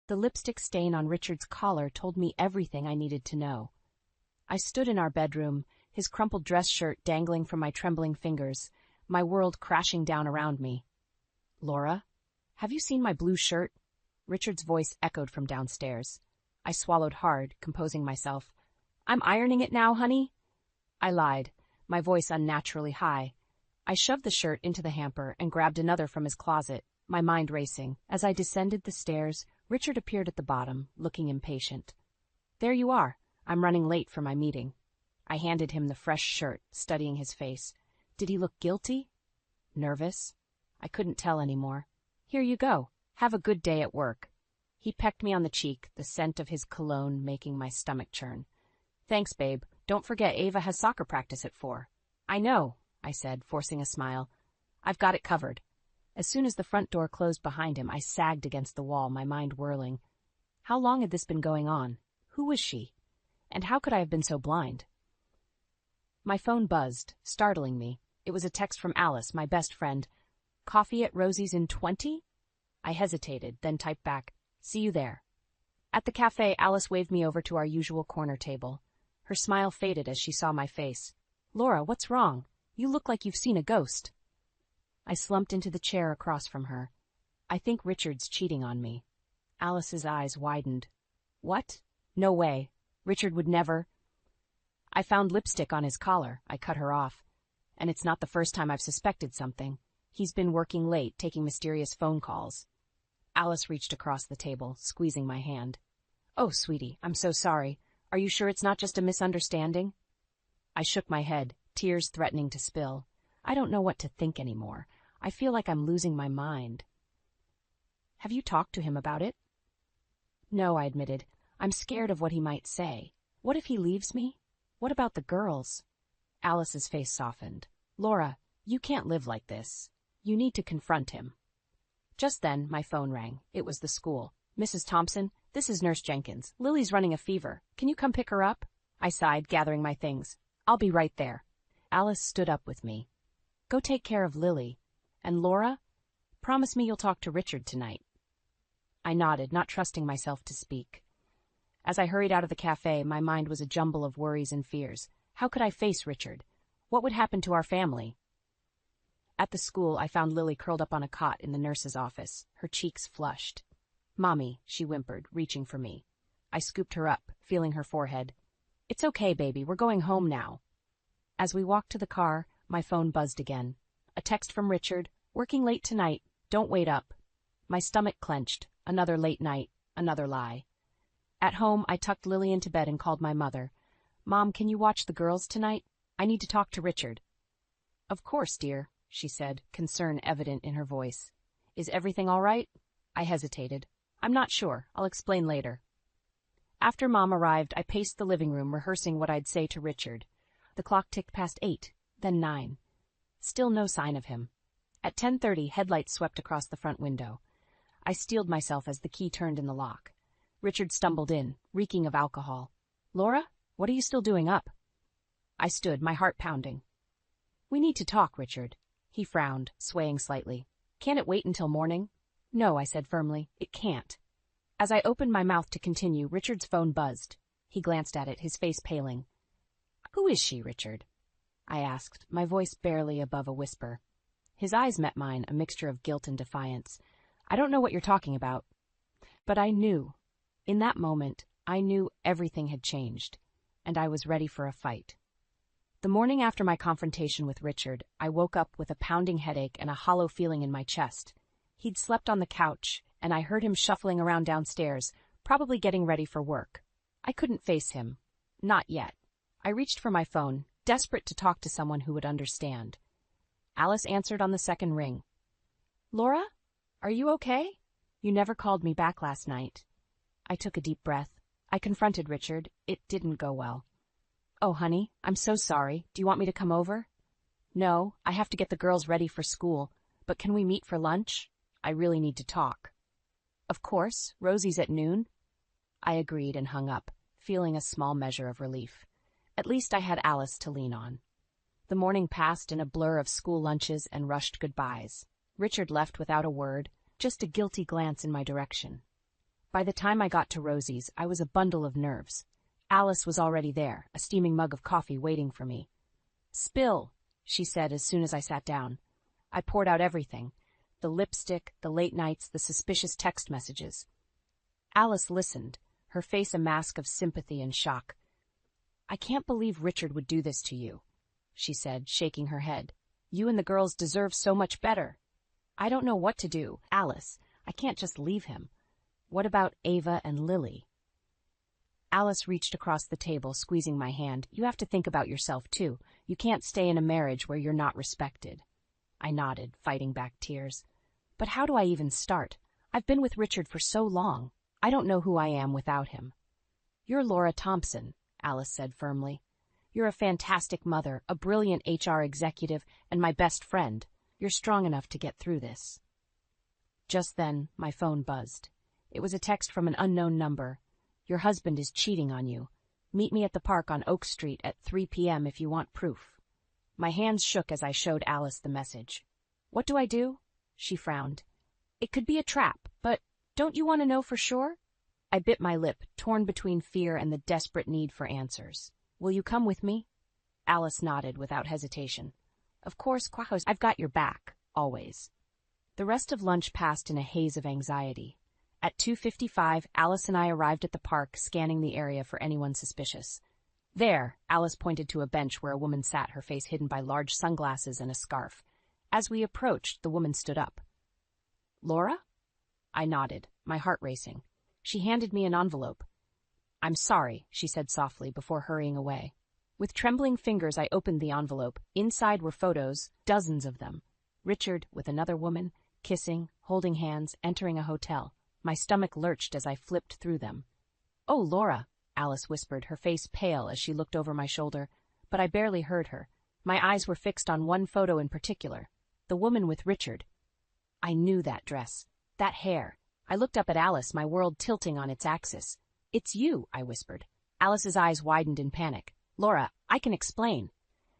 The lipstick stain on Richard's collar told me everything I needed to know. I stood in our bedroom, his crumpled dress shirt dangling from my trembling fingers, my world crashing down around me. "Laura, have you seen my blue shirt?" Richard's voice echoed from downstairs. I swallowed hard, composing myself. "I'm ironing it now, honey." I lied, my voice unnaturally high. I shoved the shirt into the hamper and grabbed another from his closet, my mind racing. As I descended the stairs, Richard appeared at the bottom, looking impatient. "There you are. I'm running late for my meeting." I handed him the fresh shirt, studying his face. Did he look guilty? Nervous? I couldn't tell anymore. "Here you go. Have a good day at work." He pecked me on the cheek, the scent of his cologne making my stomach churn. "Thanks, babe. Don't forget Ava has soccer practice at 4. "I know," I said, forcing a smile. "I've got it covered." As soon as the front door closed behind him, I sagged against the wall, my mind whirling. How long had this been going on? Who was she? And how could I have been so blind? My phone buzzed, startling me. It was a text from Alice, my best friend. "Coffee at Rosie's in 20?" I hesitated, then typed back, "See you there." At the cafe, Alice waved me over to our usual corner table. Her smile faded as she saw my face. "Laura, what's wrong? You look like you've seen a ghost." I slumped into the chair across from her. "I think Richard's cheating on me." Alice's eyes widened. "What? No way. Richard would never." "I found lipstick on his collar," I cut her off. "And it's not the first time I've suspected something. He's been working late, taking mysterious phone calls." Alice reached across the table, squeezing my hand. "Oh, sweetie, I'm so sorry. Are you sure it's not just a misunderstanding?" I shook my head, tears threatening to spill. I don't know what to think anymore. I feel like I'm losing my mind. "Have you talked to him about it?" "No," I admitted. "I'm scared of what he might say. What if he leaves me? What about the girls?" Alice's face softened. "Laura, you can't live like this. You need to confront him." Just then, my phone rang. It was the school. "Mrs. Thompson, this is Nurse Jenkins. Lily's running a fever. Can you come pick her up?" I sighed, gathering my things. "I'll be right there." Alice stood up with me. "Go take care of Lily. And Laura, promise me you'll talk to Richard tonight." I nodded, not trusting myself to speak. As I hurried out of the cafe, my mind was a jumble of worries and fears. How could I face Richard? What would happen to our family? At the school, I found Lily curled up on a cot in the nurse's office, her cheeks flushed. "Mommy," she whimpered, reaching for me. I scooped her up, feeling her forehead. "It's okay, baby, we're going home now." As we walked to the car, my phone buzzed again. A text from Richard, "Working late tonight, don't wait up." My stomach clenched. Another late night, another lie. At home, I tucked Lily into bed and called my mother. "Mom, can you watch the girls tonight? I need to talk to Richard." "Of course, dear," she said, concern evident in her voice. "Is everything all right?" I hesitated. "I'm not sure. I'll explain later." After Mom arrived, I paced the living room, rehearsing what I'd say to Richard. The clock ticked past 8, then 9. Still no sign of him. At 10:30, headlights swept across the front window. I steeled myself as the key turned in the lock. Richard stumbled in, reeking of alcohol. "Laura, what are you still doing up?" I stood, my heart pounding. "We need to talk, Richard." He frowned, swaying slightly. "Can't it wait until morning?" "No," I said firmly. "It can't." As I opened my mouth to continue, Richard's phone buzzed. He glanced at it, his face paling. "Who is she, Richard?" I asked, my voice barely above a whisper. His eyes met mine, a mixture of guilt and defiance. "I don't know what you're talking about." But I knew. In that moment, I knew everything had changed, and I was ready for a fight. The morning after my confrontation with Richard, I woke up with a pounding headache and a hollow feeling in my chest. He'd slept on the couch, and I heard him shuffling around downstairs, probably getting ready for work. I couldn't face him. Not yet. I reached for my phone, desperate to talk to someone who would understand. Alice answered on the second ring. "Laura? Are you okay? You never called me back last night." I took a deep breath. I confronted Richard. It didn't go well. "Oh, honey, I'm so sorry. Do you want me to come over?" "No, I have to get the girls ready for school. But can we meet for lunch? I really need to talk." "Of course. Rosie's at noon." I agreed and hung up, feeling a small measure of relief. At least I had Alice to lean on. The morning passed in a blur of school lunches and rushed goodbyes. Richard left without a word, just a guilty glance in my direction. By the time I got to Rosie's, I was a bundle of nerves. Alice was already there, a steaming mug of coffee waiting for me. "Spill," she said as soon as I sat down. I poured out everything: the lipstick, the late nights, the suspicious text messages. Alice listened, her face a mask of sympathy and shock. "I can't believe Richard would do this to you," she said, shaking her head. "You and the girls deserve so much better." "I don't know what to do, Alice. I can't just leave him. What about Ava and Lily?" Alice reached across the table, squeezing my hand. "You have to think about yourself, too. You can't stay in a marriage where you're not respected." I nodded, fighting back tears. "But how do I even start? I've been with Richard for so long. I don't know who I am without him." "You're Laura Thompson," Alice said firmly. "You're a fantastic mother, a brilliant HR executive, and my best friend. You're strong enough to get through this." Just then, my phone buzzed. It was a text from an unknown number. "Your husband is cheating on you. Meet me at the park on Oak Street at 3 p.m. if you want proof." My hands shook as I showed Alice the message. "What do I do?" She frowned. "It could be a trap, but don't you want to know for sure?" I bit my lip, torn between fear and the desperate need for answers. "Will you come with me?" Alice nodded without hesitation. "Of course, Quajos, I've got your back, always." The rest of lunch passed in a haze of anxiety. At 2:55, Alice and I arrived at the park, scanning the area for anyone suspicious. "There," Alice pointed to a bench where a woman sat, her face hidden by large sunglasses and a scarf. As we approached, the woman stood up. "Laura?" I nodded, my heart racing. She handed me an envelope. "I'm sorry," she said softly before hurrying away. With trembling fingers, I opened the envelope. Inside were photos, dozens of them. Richard with another woman, kissing, holding hands, entering a hotel. My stomach lurched as I flipped through them. "Oh, Laura," Alice whispered, her face pale as she looked over my shoulder, but I barely heard her. My eyes were fixed on one photo in particular, the woman with Richard. I knew that dress, that hair. I looked up at Alice, my world tilting on its axis. "It's you," I whispered. Alice's eyes widened in panic. "Laura, I can explain."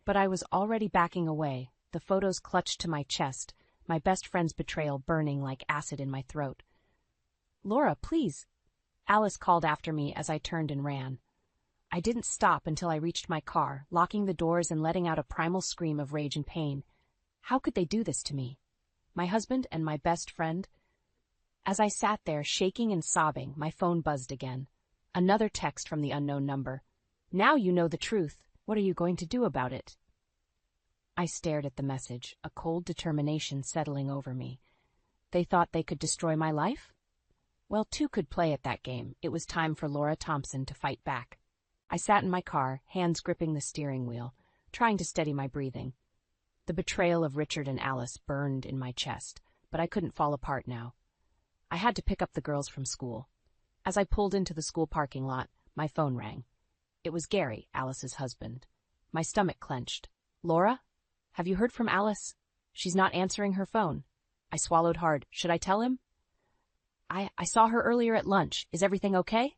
But I was already backing away, the photos clutched to my chest, my best friend's betrayal burning like acid in my throat. "Laura, please," Alice called after me as I turned and ran. I didn't stop until I reached my car, locking the doors and letting out a primal scream of rage and pain. How could they do this to me? My husband and my best friend? As I sat there, shaking and sobbing, my phone buzzed again. Another text from the unknown number. "Now you know the truth. What are you going to do about it?" I stared at the message, a cold determination settling over me. They thought they could destroy my life? Well, two could play at that game. It was time for Laura Thompson to fight back. I sat in my car, hands gripping the steering wheel, trying to steady my breathing. The betrayal of Richard and Alice burned in my chest, but I couldn't fall apart now. I had to pick up the girls from school. As I pulled into the school parking lot, my phone rang. It was Gary, Alice's husband. My stomach clenched. "Laura? Have you heard from Alice? She's not answering her phone." I swallowed hard. Should I tell him? I saw her earlier at lunch. Is everything okay?"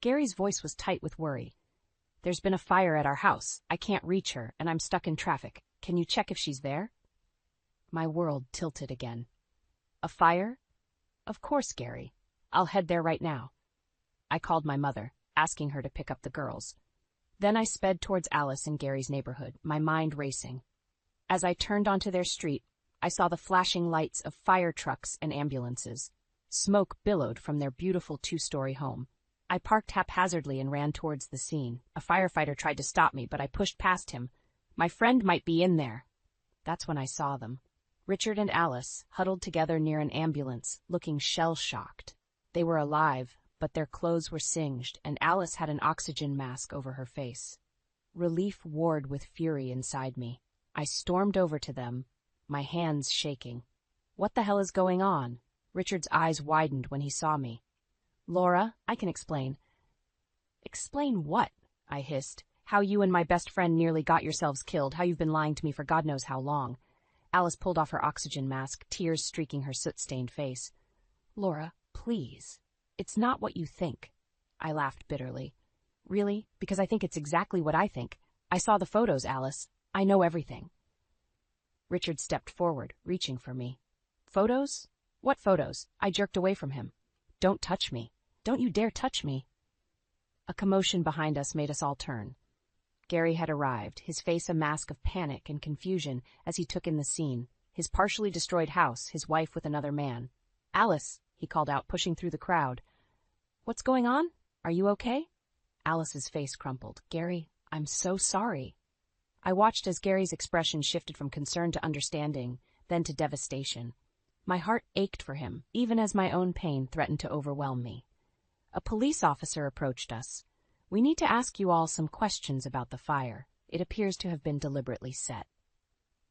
Gary's voice was tight with worry. "There's been a fire at our house. I can't reach her, and I'm stuck in traffic. Can you check if she's there?" My world tilted again. "A fire? Of course, Gary. I'll head there right now." I called my mother, asking her to pick up the girls. Then I sped towards Alice and Gary's neighborhood, my mind racing. As I turned onto their street, I saw the flashing lights of fire trucks and ambulances. Smoke billowed from their beautiful two-story home. I parked haphazardly and ran towards the scene. A firefighter tried to stop me, but I pushed past him. My friend might be in there. That's when I saw them. Richard and Alice, huddled together near an ambulance, looking shell-shocked. They were alive, but their clothes were singed, and Alice had an oxygen mask over her face. Relief warred with fury inside me. I stormed over to them, my hands shaking. "What the hell is going on?" Richard's eyes widened when he saw me. "Laura, I can explain." "Explain what?" I hissed. "How you and my best friend nearly got yourselves killed, how you've been lying to me for God knows how long." Alice pulled off her oxygen mask, tears streaking her soot-stained face. "Laura, please. It's not what you think." I laughed bitterly. "Really? Because I think it's exactly what I think. I saw the photos, Alice. I know everything." Richard stepped forward, reaching for me. "Photos? What photos?" I jerked away from him. "Don't touch me. Don't you dare touch me." A commotion behind us made us all turn. Gary had arrived, his face a mask of panic and confusion as he took in the scene, his partially destroyed house, his wife with another man. "Alice," he called out, pushing through the crowd. "What's going on? Are you okay?" Alice's face crumpled. "Gary, I'm so sorry." I watched as Gary's expression shifted from concern to understanding, then to devastation. My heart ached for him, even as my own pain threatened to overwhelm me. A police officer approached us. "We need to ask you all some questions about the fire. It appears to have been deliberately set."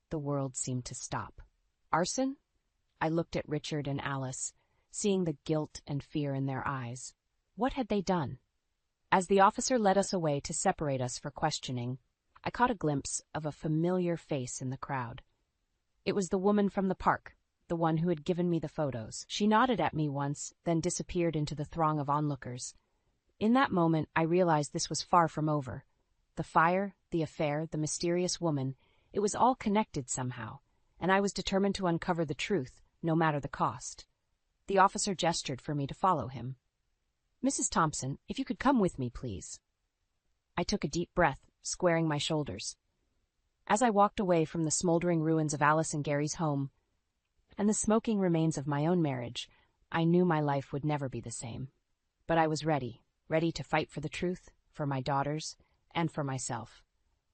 The world seemed to stop. "Arson?" I looked at Richard and Alice, seeing the guilt and fear in their eyes. What had they done? As the officer led us away to separate us for questioning, I caught a glimpse of a familiar face in the crowd. It was the woman from the park, the one who had given me the photos. She nodded at me once, then disappeared into the throng of onlookers. In that moment, I realized this was far from over. The fire, the affair, the mysterious woman, it was all connected somehow, and I was determined to uncover the truth, no matter the cost. The officer gestured for me to follow him. "Mrs. Thompson, if you could come with me, please." I took a deep breath, squaring my shoulders. As I walked away from the smoldering ruins of Alice and Gary's home, and the smoking remains of my own marriage, I knew my life would never be the same. But I was ready to fight for the truth, for my daughters, and for myself.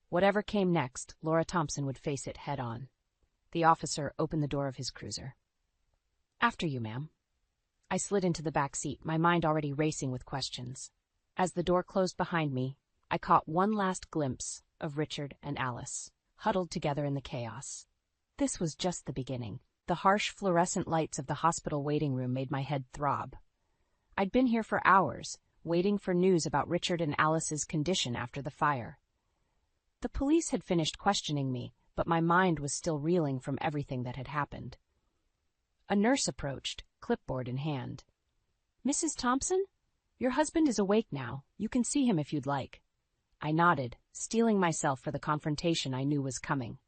Whatever came next, Laura Thompson would face it head on. The officer opened the door of his cruiser. "After you, ma'am." I slid into the back seat, my mind already racing with questions. As the door closed behind me, I caught one last glimpse of Richard and Alice, huddled together in the chaos. This was just the beginning. The harsh fluorescent lights of the hospital waiting room made my head throb. I'd been here for hours, waiting for news about Richard and Alice's condition after the fire. The police had finished questioning me, but my mind was still reeling from everything that had happened. A nurse approached, clipboard in hand. "Mrs. Thompson? Your husband is awake now. You can see him if you'd like." I nodded, steeling myself for the confrontation I knew was coming.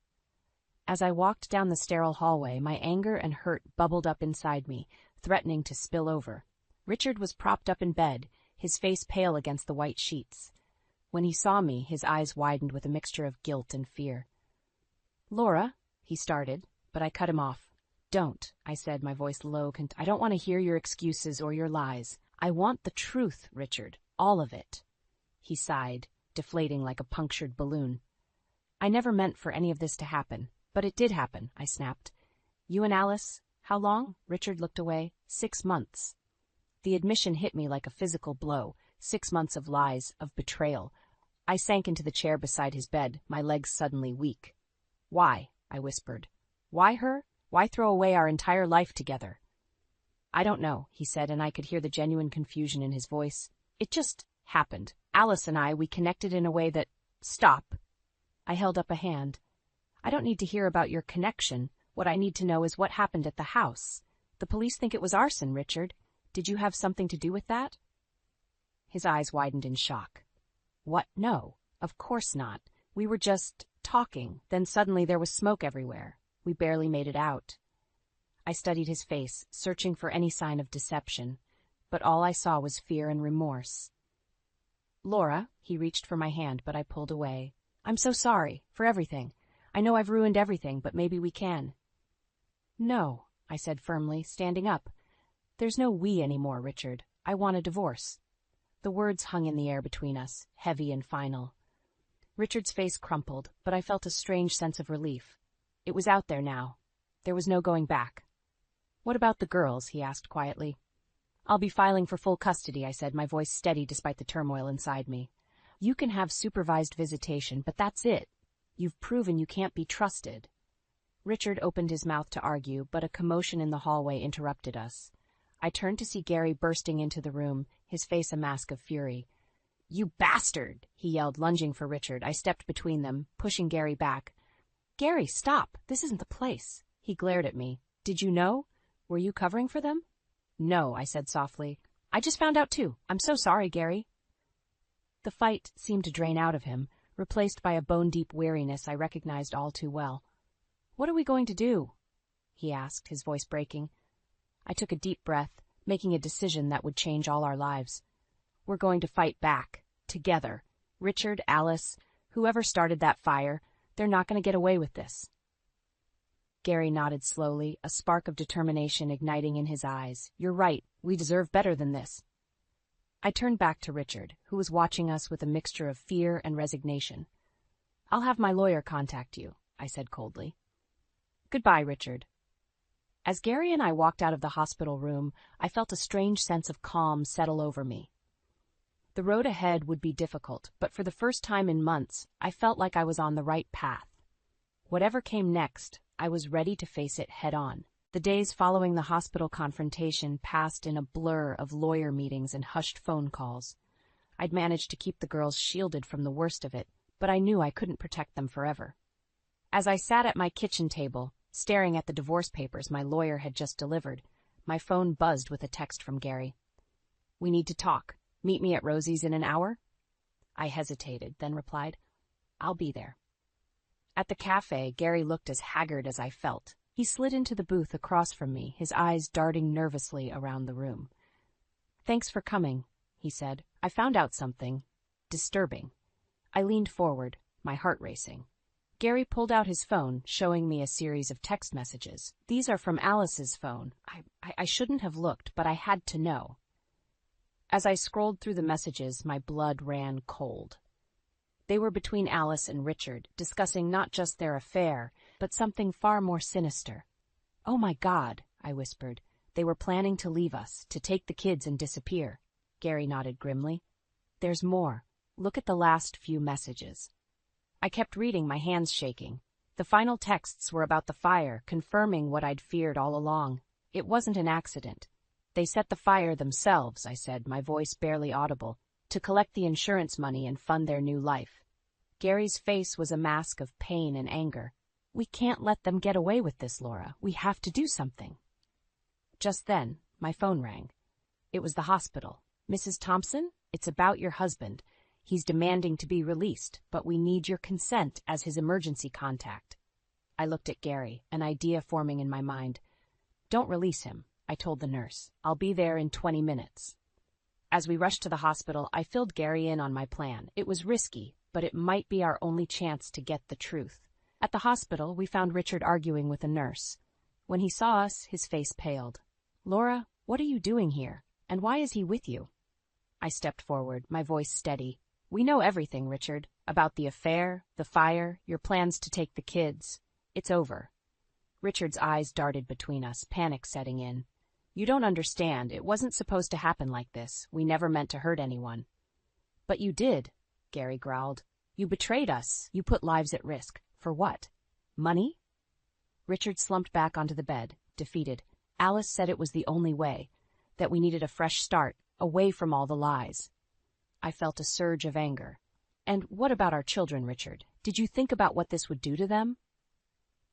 As I walked down the sterile hallway, my anger and hurt bubbled up inside me, threatening to spill over. Richard was propped up in bed, his face pale against the white sheets. When he saw me, his eyes widened with a mixture of guilt and fear. "Laura," he started, but I cut him off. "Don't," I said, my voice low. "I don't want to hear your excuses or your lies. I want the truth, Richard, all of it." He sighed, deflating like a punctured balloon. "I never meant for any of this to happen, but it did happen," I snapped. "You and Alice, how long?" Richard looked away. 6 months. The admission hit me like a physical blow. 6 months of lies, of betrayal. I sank into the chair beside his bed, my legs suddenly weak. "Why?" I whispered. "Why her? Why throw away our entire life together?" "I don't know," he said, and I could hear the genuine confusion in his voice. "It just happened. Alice and I, we connected in a way that—" "Stop." I held up a hand. "I don't need to hear about your connection. What I need to know is what happened at the house. The police think it was arson, Richard. Did you have something to do with that?" His eyes widened in shock. "What? No, of course not. We were just talking. Then suddenly there was smoke everywhere. We barely made it out." I studied his face, searching for any sign of deception, but all I saw was fear and remorse. "Laura," he reached for my hand, but I pulled away. "I'm so sorry, for everything. I know I've ruined everything, but maybe we can." "No," I said firmly, standing up. "There's no we anymore, Richard. I want a divorce." The words hung in the air between us, heavy and final. Richard's face crumpled, but I felt a strange sense of relief. It was out there now. There was no going back. "What about the girls?" he asked quietly. "I'll be filing for full custody," I said, my voice steady despite the turmoil inside me. "You can have supervised visitation, but that's it. You've proven you can't be trusted." Richard opened his mouth to argue, but a commotion in the hallway interrupted us. I turned to see Gary bursting into the room, his face a mask of fury. "You bastard!" he yelled, lunging for Richard. I stepped between them, pushing Gary back. "Gary, stop! This isn't the place." He glared at me. "Did you know? Were you covering for them?" "No," I said softly. "I just found out too. I'm so sorry, Gary." The fight seemed to drain out of him, replaced by a bone-deep weariness I recognized all too well. "What are we going to do?" he asked, his voice breaking. I took a deep breath, making a decision that would change all our lives. We're going to fight back, together. Richard, Alice, whoever started that fire, they're not going to get away with this. Gary nodded slowly, a spark of determination igniting in his eyes. You're right, we deserve better than this. I turned back to Richard, who was watching us with a mixture of fear and resignation. I'll have my lawyer contact you, I said coldly. Goodbye, Richard. As Gary and I walked out of the hospital room, I felt a strange sense of calm settle over me. The road ahead would be difficult, but for the first time in months, I felt like I was on the right path. Whatever came next, I was ready to face it head-on. The days following the hospital confrontation passed in a blur of lawyer meetings and hushed phone calls. I'd managed to keep the girls shielded from the worst of it, but I knew I couldn't protect them forever. As I sat at my kitchen table, staring at the divorce papers my lawyer had just delivered, my phone buzzed with a text from Gary. We need to talk. Meet me at Rosie's in an hour? I hesitated, then replied, I'll be there. At the cafe, Gary looked as haggard as I felt. He slid into the booth across from me, his eyes darting nervously around the room. Thanks for coming, he said. I found out something disturbing. I leaned forward, my heart racing. Gary pulled out his phone, showing me a series of text messages. These are from Alice's phone. I shouldn't have looked, but I had to know. As I scrolled through the messages, my blood ran cold. They were between Alice and Richard, discussing not just their affair, but something far more sinister. Oh my God, I whispered. They were planning to leave us, to take the kids and disappear. Gary nodded grimly. There's more. Look at the last few messages. I kept reading, my hands shaking. The final texts were about the fire, confirming what I'd feared all along. It wasn't an accident. They set the fire themselves, I said, my voice barely audible, to collect the insurance money and fund their new life. Gary's face was a mask of pain and anger. We can't let them get away with this, Laura. We have to do something. Just then, my phone rang. It was the hospital. Mrs. Thompson, it's about your husband. He's demanding to be released, but we need your consent as his emergency contact. I looked at Gary, an idea forming in my mind. Don't release him, I told the nurse. I'll be there in 20 minutes. As we rushed to the hospital, I filled Gary in on my plan. It was risky, but it might be our only chance to get the truth. At the hospital, we found Richard arguing with a nurse. When he saw us, his face paled. Laura, what are you doing here? And why is he with you? I stepped forward, my voice steady. We know everything, Richard. About the affair, the fire, your plans to take the kids. It's over. Richard's eyes darted between us, panic setting in. You don't understand. It wasn't supposed to happen like this. We never meant to hurt anyone. But you did, Gary growled. You betrayed us. You put lives at risk. For what? Money? Richard slumped back onto the bed, defeated. Alice said it was the only way, that we needed a fresh start, away from all the lies. I felt a surge of anger. And what about our children, Richard? Did you think about what this would do to them?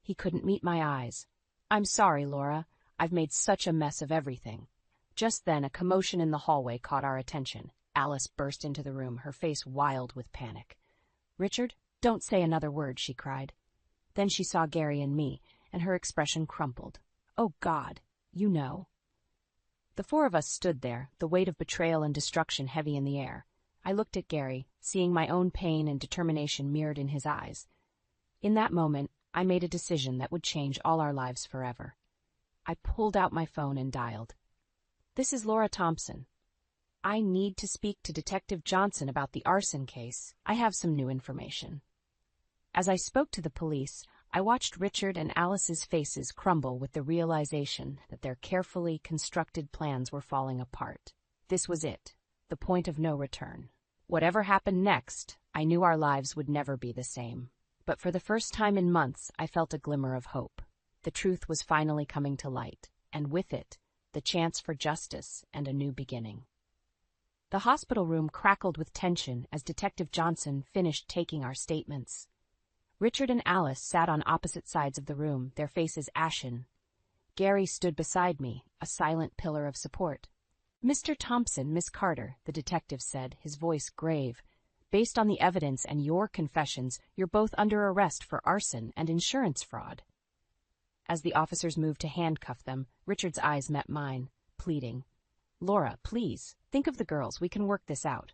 He couldn't meet my eyes. I'm sorry, Laura. I've made such a mess of everything. Just then, a commotion in the hallway caught our attention. Alice burst into the room, her face wild with panic. Richard, don't say another word, she cried. Then she saw Gary and me, and her expression crumpled. Oh, God, you know. The four of us stood there, the weight of betrayal and destruction heavy in the air. I looked at Gary, seeing my own pain and determination mirrored in his eyes. In that moment, I made a decision that would change all our lives forever. I pulled out my phone and dialed. This is Laura Thompson. I need to speak to Detective Johnson about the arson case. I have some new information. As I spoke to the police, I watched Richard and Alice's faces crumble with the realization that their carefully constructed plans were falling apart. This was it, the point of no return. Whatever happened next, I knew our lives would never be the same. But for the first time in months, I felt a glimmer of hope. The truth was finally coming to light, and with it, the chance for justice and a new beginning. The hospital room crackled with tension as Detective Johnson finished taking our statements. Richard and Alice sat on opposite sides of the room, their faces ashen. Gary stood beside me, a silent pillar of support. Mr. Thompson, Miss Carter, the detective said, his voice grave. Based on the evidence and your confessions, you're both under arrest for arson and insurance fraud. As the officers moved to handcuff them, Richard's eyes met mine, pleading. Laura, please, think of the girls. We can work this out.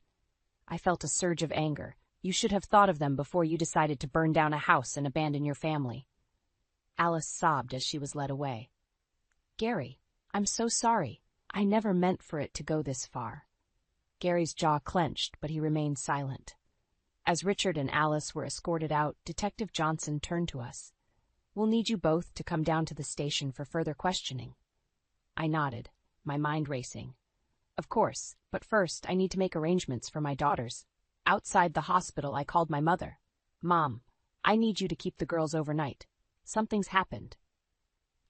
I felt a surge of anger. You should have thought of them before you decided to burn down a house and abandon your family. Alice sobbed as she was led away. Gary, I'm so sorry. I never meant for it to go this far. Gary's jaw clenched, but he remained silent. As Richard and Alice were escorted out, Detective Johnson turned to us. We'll need you both to come down to the station for further questioning. I nodded, my mind racing. Of course, but first I need to make arrangements for my daughters. Outside the hospital, I called my mother. Mom, I need you to keep the girls overnight. Something's happened.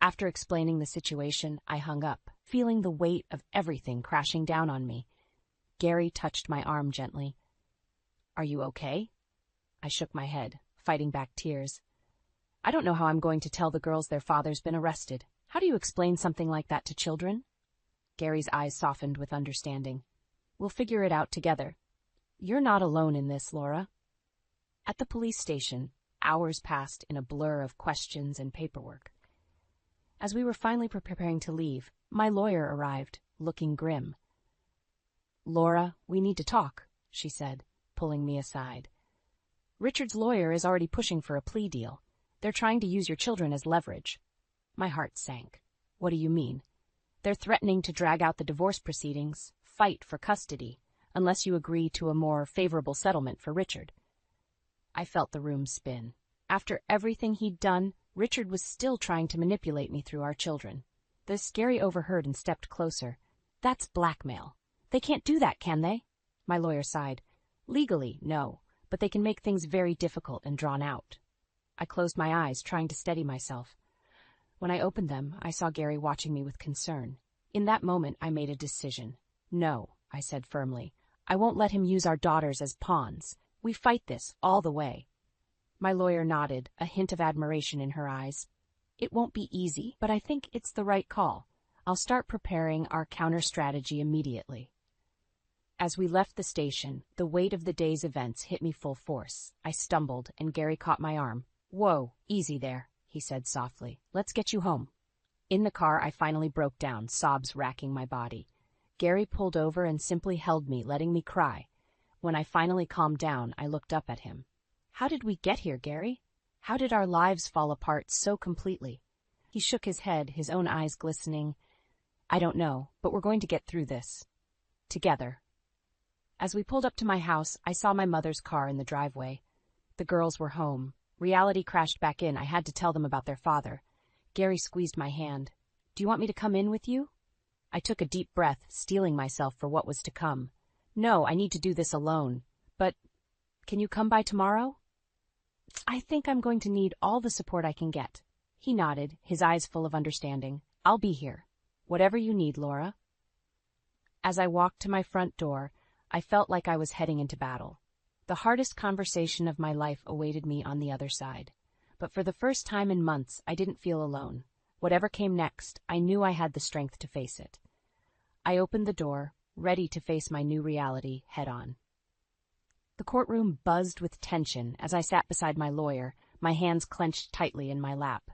After explaining the situation, I hung up, feeling the weight of everything crashing down on me. Gary touched my arm gently. Are you okay? I shook my head, fighting back tears. I don't know how I'm going to tell the girls their father's been arrested. How do you explain something like that to children? Gary's eyes softened with understanding. We'll figure it out together. You're not alone in this, Laura. At the police station, hours passed in a blur of questions and paperwork. As we were finally preparing to leave, my lawyer arrived, looking grim. Laura, we need to talk, she said, pulling me aside. Richard's lawyer is already pushing for a plea deal. They're trying to use your children as leverage. My heart sank. What do you mean? They're threatening to drag out the divorce proceedings, fight for custody, unless you agree to a more favorable settlement for Richard. I felt the room spin. After everything he'd done, Richard was still trying to manipulate me through our children. Gary overheard and stepped closer. That's blackmail. They can't do that, can they? My lawyer sighed. Legally, no, but they can make things very difficult and drawn out. I closed my eyes, trying to steady myself. When I opened them, I saw Gary watching me with concern. In that moment, I made a decision. No, I said firmly. I won't let him use our daughters as pawns. We fight this all the way. My lawyer nodded, a hint of admiration in her eyes. It won't be easy, but I think it's the right call. I'll start preparing our counter-strategy immediately. As we left the station, the weight of the day's events hit me full force. I stumbled, and Gary caught my arm. Whoa, easy there, he said softly. Let's get you home. In the car, I finally broke down, sobs racking my body. Gary pulled over and simply held me, letting me cry. When I finally calmed down, I looked up at him. How did we get here, Gary? How did our lives fall apart so completely? He shook his head, his own eyes glistening. I don't know, but we're going to get through this. Together. As we pulled up to my house, I saw my mother's car in the driveway. The girls were home. Reality crashed back in. I had to tell them about their father. Gary squeezed my hand. Do you want me to come in with you? I took a deep breath, steeling myself for what was to come. No, I need to do this alone. But can you come by tomorrow? I think I'm going to need all the support I can get. He nodded, his eyes full of understanding. I'll be here. Whatever you need, Laura. As I walked to my front door, I felt like I was heading into battle. The hardest conversation of my life awaited me on the other side. But for the first time in months, I didn't feel alone. Whatever came next, I knew I had the strength to face it. I opened the door, ready to face my new reality head-on. The courtroom buzzed with tension as I sat beside my lawyer, my hands clenched tightly in my lap.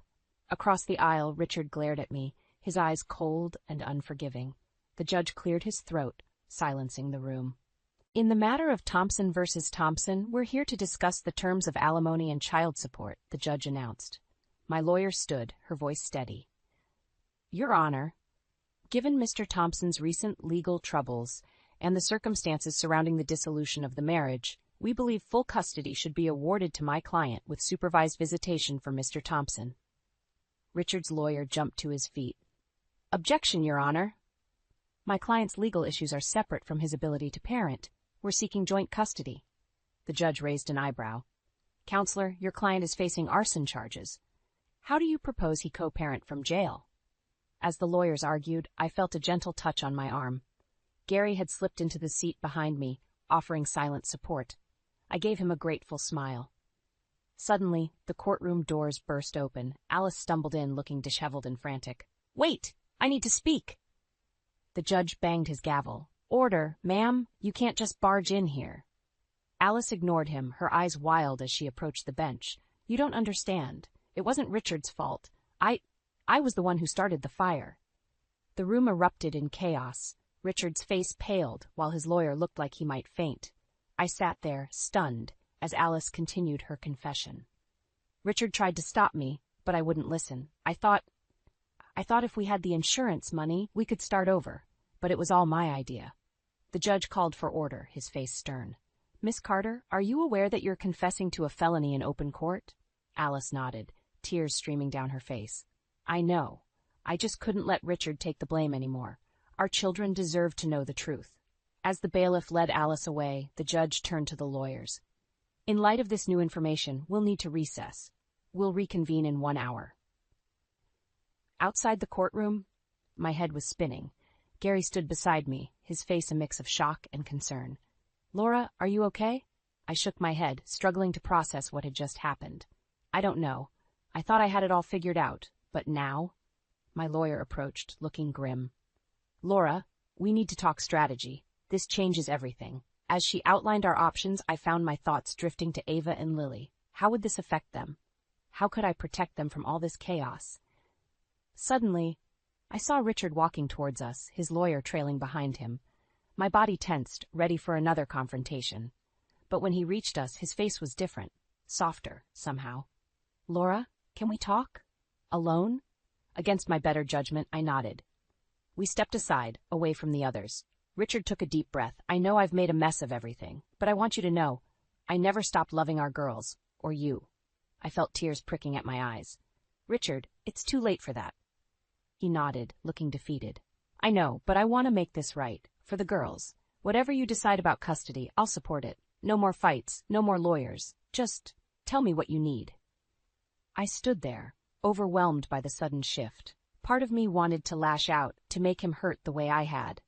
Across the aisle, Richard glared at me, his eyes cold and unforgiving. The judge cleared his throat, silencing the room. In the matter of Thompson versus Thompson, we're here to discuss the terms of alimony and child support, the judge announced. My lawyer stood, her voice steady. Your Honor, given Mr. Thompson's recent legal troubles and the circumstances surrounding the dissolution of the marriage, we believe full custody should be awarded to my client with supervised visitation for Mr. Thompson. Richard's lawyer jumped to his feet. Objection, Your Honor. My client's legal issues are separate from his ability to parent. We're seeking joint custody. The judge raised an eyebrow. Counselor, your client is facing arson charges. How do you propose he co-parent from jail? As the lawyers argued, I felt a gentle touch on my arm. Gary had slipped into the seat behind me, offering silent support. I gave him a grateful smile. Suddenly, the courtroom doors burst open. Alice stumbled in, looking disheveled and frantic. Wait! I need to speak! The judge banged his gavel. Order, ma'am. You can't just barge in here. Alice ignored him, her eyes wild as she approached the bench. You don't understand. It wasn't Richard's fault. I was the one who started the fire. The room erupted in chaos. Richard's face paled, while his lawyer looked like he might faint. I sat there, stunned, as Alice continued her confession. Richard tried to stop me, but I wouldn't listen. I thought if we had the insurance money, we could start over, but it was all my idea. The judge called for order, his face stern. Miss Carter, are you aware that you're confessing to a felony in open court? Alice nodded, tears streaming down her face. I know. I just couldn't let Richard take the blame anymore. Our children deserve to know the truth. As the bailiff led Alice away, the judge turned to the lawyers. In light of this new information, we'll need to recess. We'll reconvene in 1 hour. Outside the courtroom, my head was spinning. Gary stood beside me, his face a mix of shock and concern. Laura, are you okay? I shook my head, struggling to process what had just happened. I don't know. I thought I had it all figured out, but now? My lawyer approached, looking grim. Laura, we need to talk strategy. This changes everything. As she outlined our options, I found my thoughts drifting to Ava and Lily. How would this affect them? How could I protect them from all this chaos? Suddenly, I saw Richard walking towards us, his lawyer trailing behind him. My body tensed, ready for another confrontation. But when he reached us, his face was different, softer, somehow. Laura, can we talk? Alone? Against my better judgment, I nodded. We stepped aside, away from the others. Richard took a deep breath. I know I've made a mess of everything, but I want you to know, I never stopped loving our girls, or you. I felt tears pricking at my eyes. Richard, it's too late for that. He nodded, looking defeated. I know, but I want to make this right. For the girls. Whatever you decide about custody, I'll support it. No more fights, no more lawyers. Just tell me what you need. I stood there, overwhelmed by the sudden shift. Part of me wanted to lash out, to make him hurt the way I had.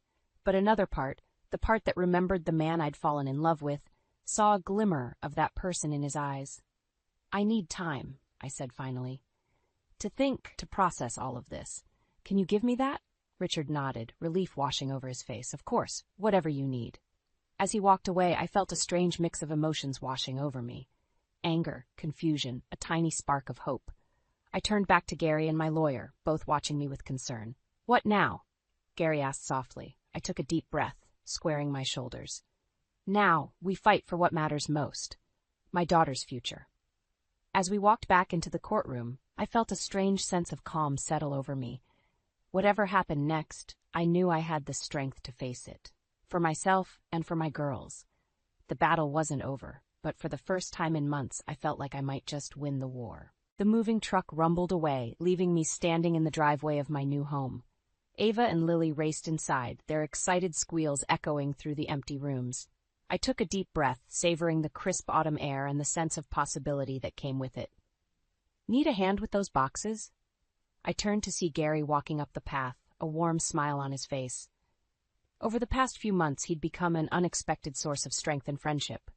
But another part, the part that remembered the man I'd fallen in love with, saw a glimmer of that person in his eyes. I need time, I said finally. To think, to process all of this. Can you give me that? Richard nodded, relief washing over his face. Of course, whatever you need. As he walked away, I felt a strange mix of emotions washing over me. Anger, confusion, a tiny spark of hope. I turned back to Gary and my lawyer, both watching me with concern. What now? Gary asked softly. I took a deep breath, squaring my shoulders. Now, we fight for what matters most. My daughter's future. As we walked back into the courtroom, I felt a strange sense of calm settle over me. Whatever happened next, I knew I had the strength to face it. For myself and for my girls. The battle wasn't over, but for the first time in months, I felt like I might just win the war. The moving truck rumbled away, leaving me standing in the driveway of my new home. Ava and Lily raced inside, their excited squeals echoing through the empty rooms. I took a deep breath, savoring the crisp autumn air and the sense of possibility that came with it. Need a hand with those boxes? I turned to see Gary walking up the path, a warm smile on his face. Over the past few months, he'd become an unexpected source of strength and friendship.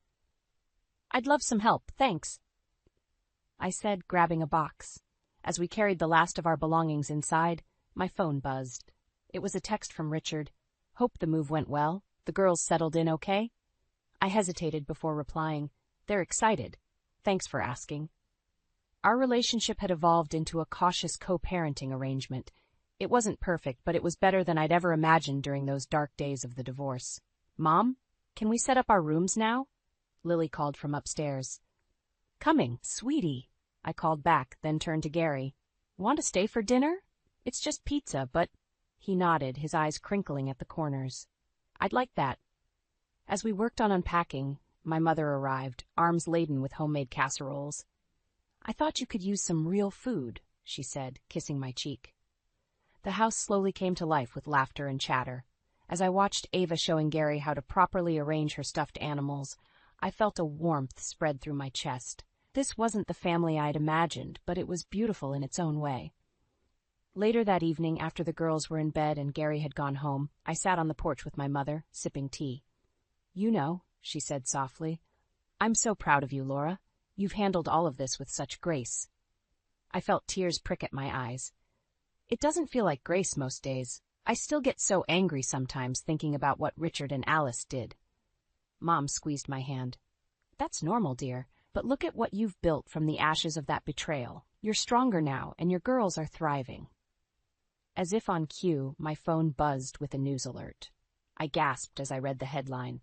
I'd love some help, thanks, I said, grabbing a box. As we carried the last of our belongings inside, my phone buzzed. It was a text from Richard. Hope the move went well. The girls settled in okay? I hesitated before replying. They're excited. Thanks for asking. Our relationship had evolved into a cautious co-parenting arrangement. It wasn't perfect, but it was better than I'd ever imagined during those dark days of the divorce. Mom, can we set up our rooms now? Lily called from upstairs. Coming, sweetie, I called back, then turned to Gary. Want to stay for dinner? It's just pizza, but... He nodded, his eyes crinkling at the corners. I'd like that. As we worked on unpacking, my mother arrived, arms laden with homemade casseroles. I thought you could use some real food, she said, kissing my cheek. The house slowly came to life with laughter and chatter. As I watched Ava showing Gary how to properly arrange her stuffed animals, I felt a warmth spread through my chest. This wasn't the family I'd imagined, but it was beautiful in its own way. Later that evening, after the girls were in bed and Gary had gone home, I sat on the porch with my mother, sipping tea. You know, she said softly, I'm so proud of you, Laura. You've handled all of this with such grace. I felt tears prick at my eyes. It doesn't feel like grace most days. I still get so angry sometimes thinking about what Richard and Alice did. Mom squeezed my hand. That's normal, dear, but look at what you've built from the ashes of that betrayal. You're stronger now, and your girls are thriving. As if on cue, my phone buzzed with a news alert. I gasped as I read the headline.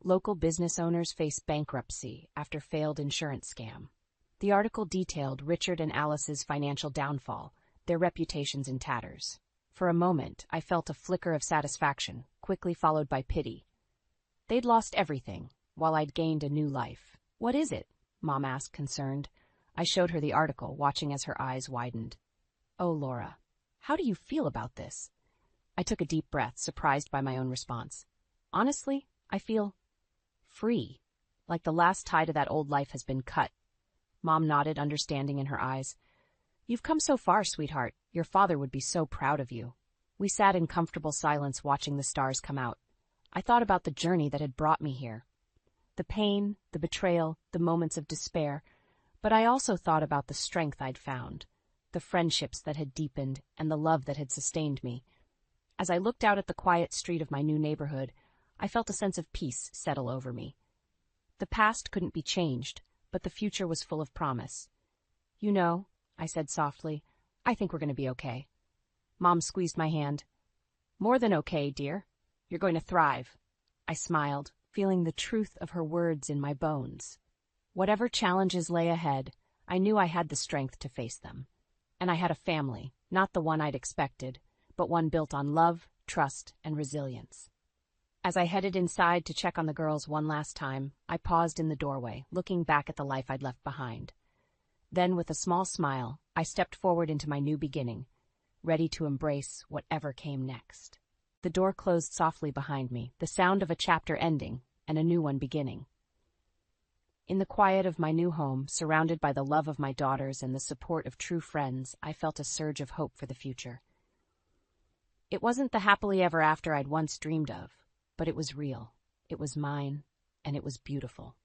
Local business owners face bankruptcy after failed insurance scam. The article detailed Richard and Alice's financial downfall, their reputations in tatters. For a moment, I felt a flicker of satisfaction, quickly followed by pity. They'd lost everything, while I'd gained a new life. What is it? Mom asked, concerned. I showed her the article, watching as her eyes widened. Oh, Laura, how do you feel about this? I took a deep breath, surprised by my own response. Honestly, I feel free, like the last tie to that old life has been cut. Mom nodded, understanding in her eyes. You've come so far, sweetheart. Your father would be so proud of you. We sat in comfortable silence, watching the stars come out. I thought about the journey that had brought me here. The pain, the betrayal, the moments of despair. But I also thought about the strength I'd found, the friendships that had deepened, and the love that had sustained me. As I looked out at the quiet street of my new neighborhood, I felt a sense of peace settle over me. The past couldn't be changed, but the future was full of promise. You know, I said softly, I think we're going to be okay. Mom squeezed my hand. More than okay, dear. You're going to thrive. I smiled, feeling the truth of her words in my bones. Whatever challenges lay ahead, I knew I had the strength to face them. And I had a family, not the one I'd expected, but one built on love, trust, and resilience. As I headed inside to check on the girls one last time, I paused in the doorway, looking back at the life I'd left behind. Then, with a small smile, I stepped forward into my new beginning, ready to embrace whatever came next. The door closed softly behind me, the sound of a chapter ending and a new one beginning. In the quiet of my new home, surrounded by the love of my daughters and the support of true friends, I felt a surge of hope for the future. It wasn't the happily ever after I'd once dreamed of, but it was real, it was mine, and it was beautiful.